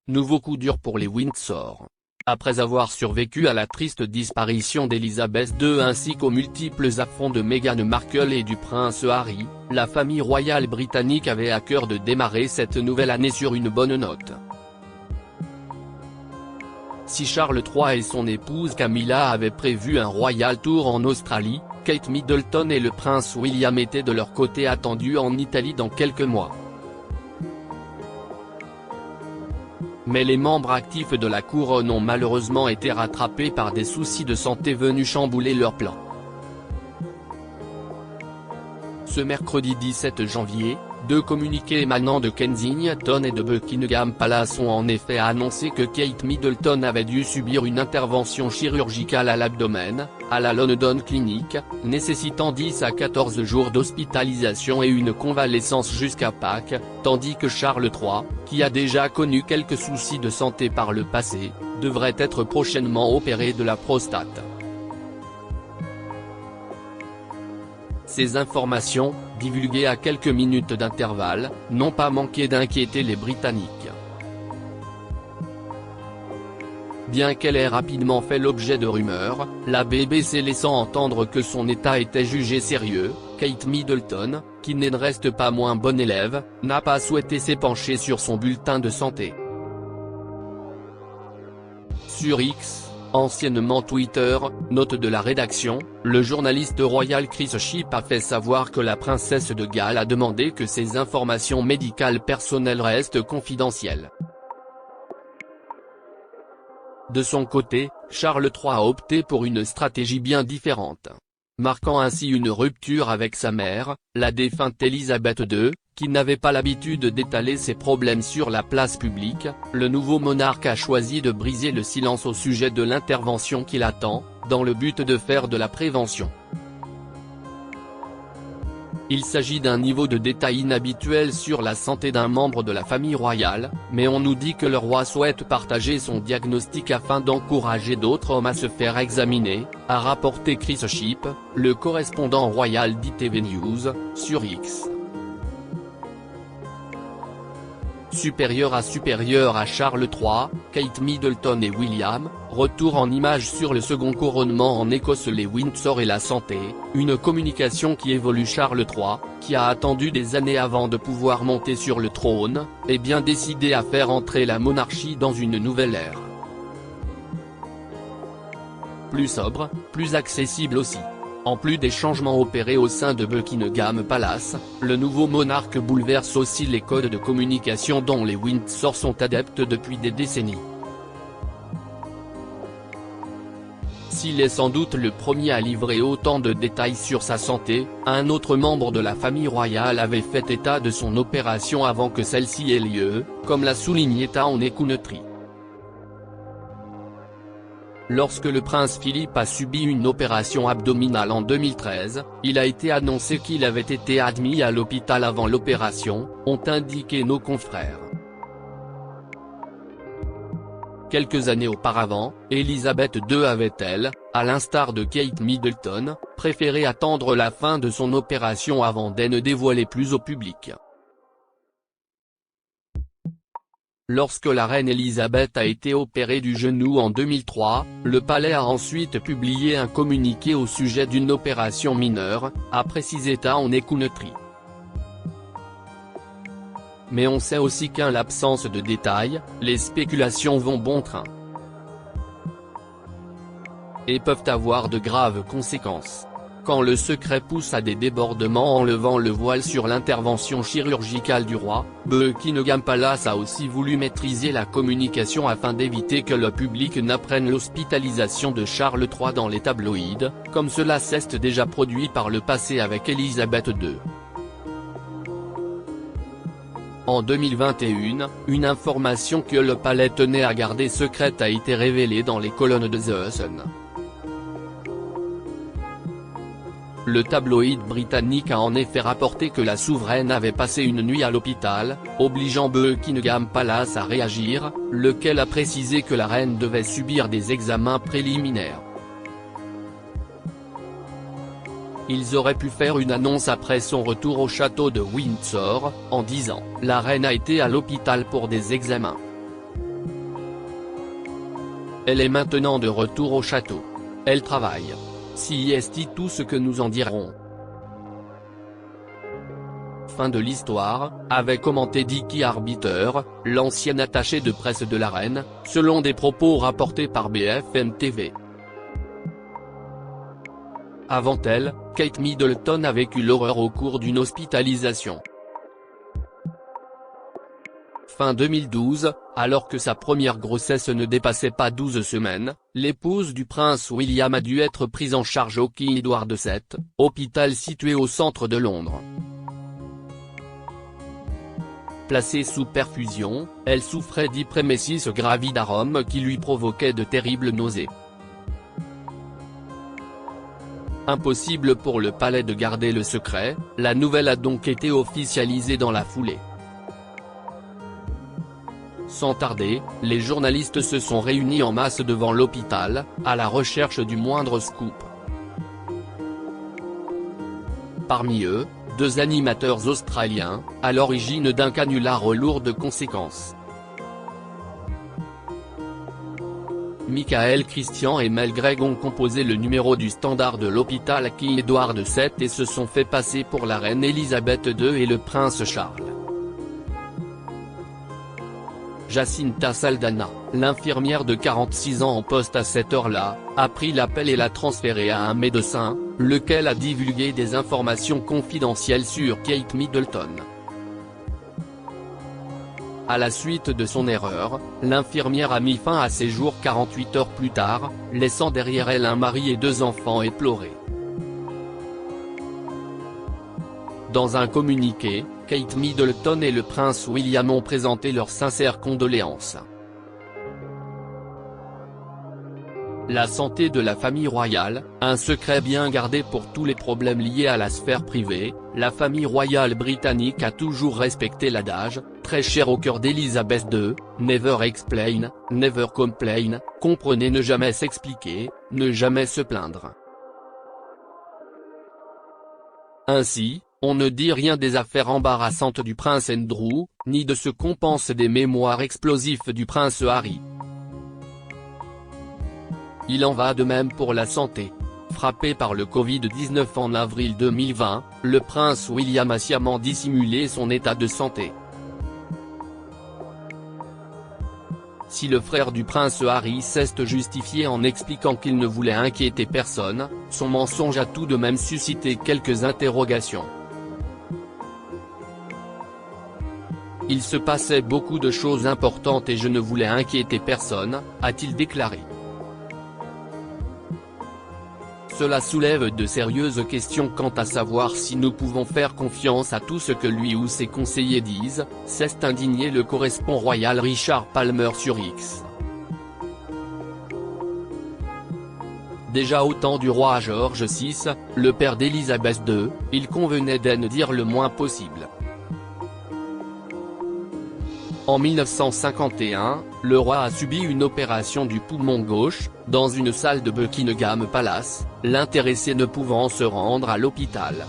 nouveau coup dur pour les Windsor. Après avoir survécu à la triste disparition d'Elizabeth II ainsi qu'aux multiples affronts de Meghan Markle et du prince Harry, la famille royale britannique avait à cœur de démarrer cette nouvelle année sur une bonne note. Si Charles III et son épouse Camilla avaient prévu un royal tour en Australie, Kate Middleton et le prince William étaient de leur côté attendus en Italie dans quelques mois. Mais les membres actifs de la couronne ont malheureusement été rattrapés par des soucis de santé venus chambouler leurs plans. Ce mercredi 17 janvier, deux communiqués émanant de Kensington et de Buckingham Palace ont en effet annoncé que Kate Middleton avait dû subir une intervention chirurgicale à l'abdomen, à la London Clinic, nécessitant 10 à 14 jours d'hospitalisation et une convalescence jusqu'à Pâques, tandis que Charles III, qui a déjà connu quelques soucis de santé par le passé, devrait être prochainement opéré de la prostate. Ces informations, divulguées à quelques minutes d'intervalle, n'ont pas manqué d'inquiéter les Britanniques. Bien qu'elle ait rapidement fait l'objet de rumeurs, la BBC laissant entendre que son état était jugé sérieux, Kate Middleton, qui ne reste pas moins bonne élève, n'a pas souhaité s'épancher sur son bulletin de santé. Sur X, anciennement Twitter, note de la rédaction, le journaliste royal Chris Shipp a fait savoir que la princesse de Galles a demandé que ses informations médicales personnelles restent confidentielles. De son côté, Charles III a opté pour une stratégie bien différente, marquant ainsi une rupture avec sa mère, la défunte Elisabeth II, qui n'avait pas l'habitude d'étaler ses problèmes sur la place publique. Le nouveau monarque a choisi de briser le silence au sujet de l'intervention qu'il attend, dans le but de faire de la prévention. Il s'agit d'un niveau de détail inhabituel sur la santé d'un membre de la famille royale, mais on nous dit que le roi souhaite partager son diagnostic afin d'encourager d'autres hommes à se faire examiner, a rapporté Chris Shipp, le correspondant royal d'ITV News, sur X. Supérieur à Charles III, Kate Middleton et William, retour en images sur le second couronnement en Écosse. Les Windsor et la santé, une communication qui évolue. Charles III, qui a attendu des années avant de pouvoir monter sur le trône, est bien décidé à faire entrer la monarchie dans une nouvelle ère. Plus sobre, plus accessible aussi. En plus des changements opérés au sein de Buckingham Palace, le nouveau monarque bouleverse aussi les codes de communication dont les Windsor sont adeptes depuis des décennies. S'il est sans doute le premier à livrer autant de détails sur sa santé, un autre membre de la famille royale avait fait état de son opération avant que celle-ci ait lieu, comme l'a souligné Town et Country. Lorsque le prince Philippe a subi une opération abdominale en 2013, il a été annoncé qu'il avait été admis à l'hôpital avant l'opération, ont indiqué nos confrères. Quelques années auparavant, Elisabeth II avait-elle, à l'instar de Kate Middleton, préféré attendre la fin de son opération avant de ne dévoiler plus au public. Lorsque la reine Elisabeth a été opérée du genou en 2003, le palais a ensuite publié un communiqué au sujet d'une opération mineure, a précisé Town et Country. Mais on sait aussi qu'en l'absence de détails, les spéculations vont bon train. Et peuvent avoir de graves conséquences. Quand le secret pousse à des débordements en levant le voile sur l'intervention chirurgicale du roi, Buckingham Palace a aussi voulu maîtriser la communication afin d'éviter que le public n'apprenne l'hospitalisation de Charles III dans les tabloïds, comme cela s'est déjà produit par le passé avec Elisabeth II. En 2021, une information que le palais tenait à garder secrète a été révélée dans les colonnes de The Sun. Le tabloïd britannique a en effet rapporté que la souveraine avait passé une nuit à l'hôpital, obligeant Buckingham Palace à réagir, lequel a précisé que la reine devait subir des examens préliminaires. Ils auraient pu faire une annonce après son retour au château de Windsor, en disant « La reine a été à l'hôpital pour des examens ». Elle est maintenant de retour au château. Elle travaille. Si est tout ce que nous en dirons. Fin de l'histoire, avait commenté Dicky Arbiter, l'ancien attaché de presse de la reine, selon des propos rapportés par BFM TV. Avant elle, Kate Middleton a vécu l'horreur au cours d'une hospitalisation. Fin 2012, alors que sa première grossesse ne dépassait pas 12 semaines, l'épouse du prince William a dû être prise en charge au King Edward VII, hôpital situé au centre de Londres. Placée sous perfusion, elle souffrait d'hyprémésis gravidarum qui lui provoquait de terribles nausées. Impossible pour le palais de garder le secret, la nouvelle a donc été officialisée dans la foulée. Sans tarder, les journalistes se sont réunis en masse devant l'hôpital, à la recherche du moindre scoop. Parmi eux, 2 animateurs australiens, à l'origine d'un canular aux lourdes conséquences. Michael Christian et Mel Gregg ont composé le numéro du standard de l'hôpital King Edward VII et se sont fait passer pour la reine Elisabeth II et le prince Charles. Jacinta Saldana, l'infirmière de 46 ans en poste à cette heure-là, a pris l'appel et l'a transféré à un médecin, lequel a divulgué des informations confidentielles sur Kate Middleton. À la suite de son erreur, l'infirmière a mis fin à ses jours 48 heures plus tard, laissant derrière elle un mari et 2 enfants éplorés. Dans un communiqué, Kate Middleton et le prince William ont présenté leurs sincères condoléances. La santé de la famille royale, un secret bien gardé pour tous les problèmes liés à la sphère privée, la famille royale britannique a toujours respecté l'adage, très cher au cœur d'Elisabeth II, never explain, never complain, comprenez ne jamais s'expliquer, ne jamais se plaindre. Ainsi, on ne dit rien des affaires embarrassantes du prince Andrew, ni de ce qu'on pense des mémoires explosifs du prince Harry. Il en va de même pour la santé. Frappé par le Covid-19 en avril 2020, le prince William a sciemment dissimulé son état de santé. Si le frère du prince Harry s'est justifié en expliquant qu'il ne voulait inquiéter personne, son mensonge a tout de même suscité quelques interrogations. Il se passait beaucoup de choses importantes et je ne voulais inquiéter personne, a-t-il déclaré. Cela soulève de sérieuses questions quant à savoir si nous pouvons faire confiance à tout ce que lui ou ses conseillers disent, s'est indigné le correspondant royal Richard Palmer sur X. Déjà au temps du roi George VI, le père d'Elisabeth II, il convenait d'en dire le moins possible. En 1951, le roi a subi une opération du poumon gauche, dans une salle de Buckingham Palace, l'intéressé ne pouvant se rendre à l'hôpital.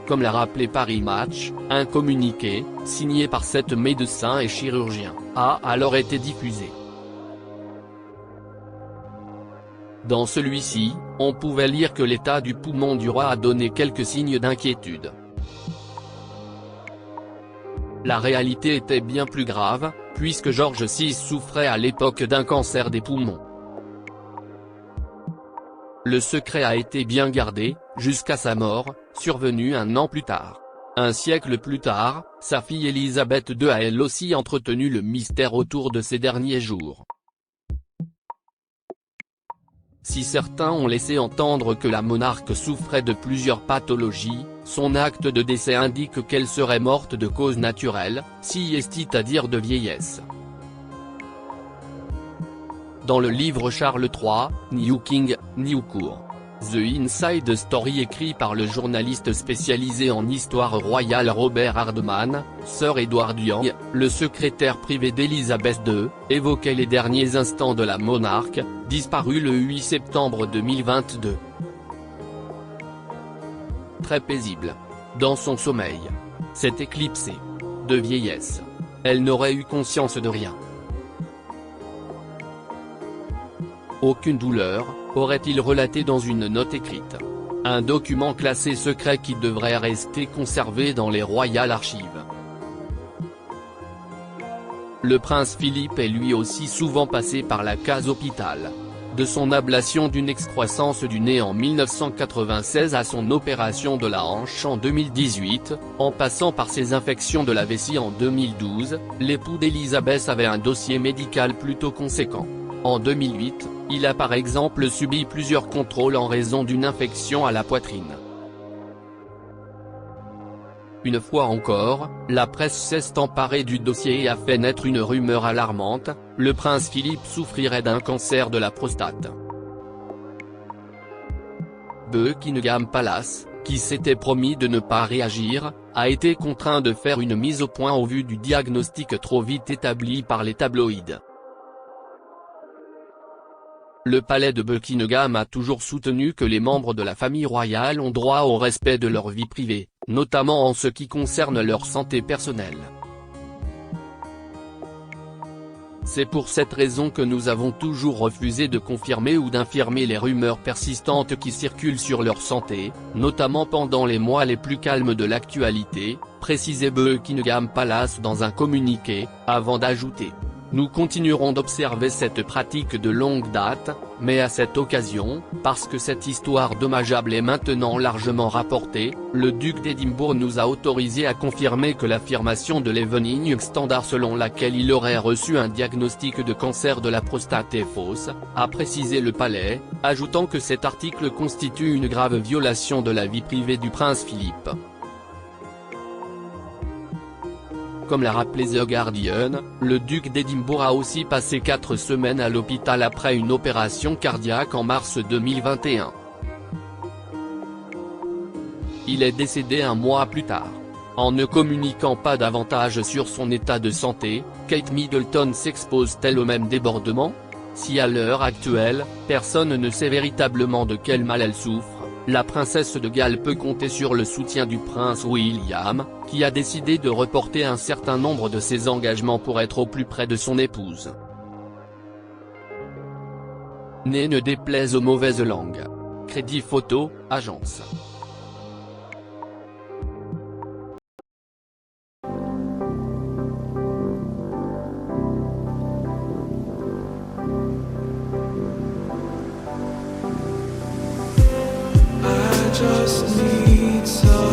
Comme l'a rappelé Paris Match, un communiqué, signé par 7 médecins et chirurgiens, a alors été diffusé. Dans celui-ci, on pouvait lire que l'état du poumon du roi a donné quelques signes d'inquiétude. La réalité était bien plus grave, puisque George VI souffrait à l'époque d'un cancer des poumons. Le secret a été bien gardé, jusqu'à sa mort, survenue 1 an plus tard. Un siècle plus tard, sa fille Elisabeth II a elle aussi entretenu le mystère autour de ses derniers jours. Si certains ont laissé entendre que la monarque souffrait de plusieurs pathologies, son acte de décès indique qu'elle serait morte de cause naturelle, si est-à-dire de vieillesse. Dans le livre Charles III, New King, New Court. The Inside Story écrit par le journaliste spécialisé en histoire royale Robert Hardman, Sir Edward Young, le secrétaire privé d'Elisabeth II, évoquait les derniers instants de la monarque, disparue le 8 septembre 2022. Très paisible. Dans son sommeil. S'est éclipsée. De vieillesse. Elle n'aurait eu conscience de rien. Aucune douleur, aurait-il relaté dans une note écrite. Un document classé secret qui devrait rester conservé dans les Royal Archives. Le prince Philippe est lui aussi souvent passé par la case hôpital. De son ablation d'une excroissance du nez en 1996 à son opération de la hanche en 2018, en passant par ses infections de la vessie en 2012, l'époux d'Elisabeth avait un dossier médical plutôt conséquent. En 2008, il a par exemple subi plusieurs contrôles en raison d'une infection à la poitrine. Une fois encore, la presse s'est emparée du dossier et a fait naître une rumeur alarmante, le prince Philippe souffrirait d'un cancer de la prostate. Buckingham Palace, qui s'était promis de ne pas réagir, a été contraint de faire une mise au point au vu du diagnostic trop vite établi par les tabloïds. Le palais de Buckingham a toujours soutenu que les membres de la famille royale ont droit au respect de leur vie privée, notamment en ce qui concerne leur santé personnelle. C'est pour cette raison que nous avons toujours refusé de confirmer ou d'infirmer les rumeurs persistantes qui circulent sur leur santé, notamment pendant les mois les plus calmes de l'actualité, précisait Buckingham Palace dans un communiqué, avant d'ajouter. Nous continuerons d'observer cette pratique de longue date, mais à cette occasion, parce que cette histoire dommageable est maintenant largement rapportée, le duc d'Édimbourg nous a autorisé à confirmer que l'affirmation de l'Evening Standard selon laquelle il aurait reçu un diagnostic de cancer de la prostate est fausse, a précisé le palais, ajoutant que cet article constitue une grave violation de la vie privée du prince Philippe. Comme l'a rappelé The Guardian, le duc d'Édimbourg a aussi passé 4 semaines à l'hôpital après une opération cardiaque en mars 2021. Il est décédé un mois plus tard. En ne communiquant pas davantage sur son état de santé, Kate Middleton s'expose-t-elle au même débordement? Si à l'heure actuelle, personne ne sait véritablement de quel mal elle souffre, la princesse de Galles peut compter sur le soutien du prince William, qui a décidé de reporter un certain nombre de ses engagements pour être au plus près de son épouse. Né ne déplaise aux mauvaises langues. Crédit photo, agence. Just need some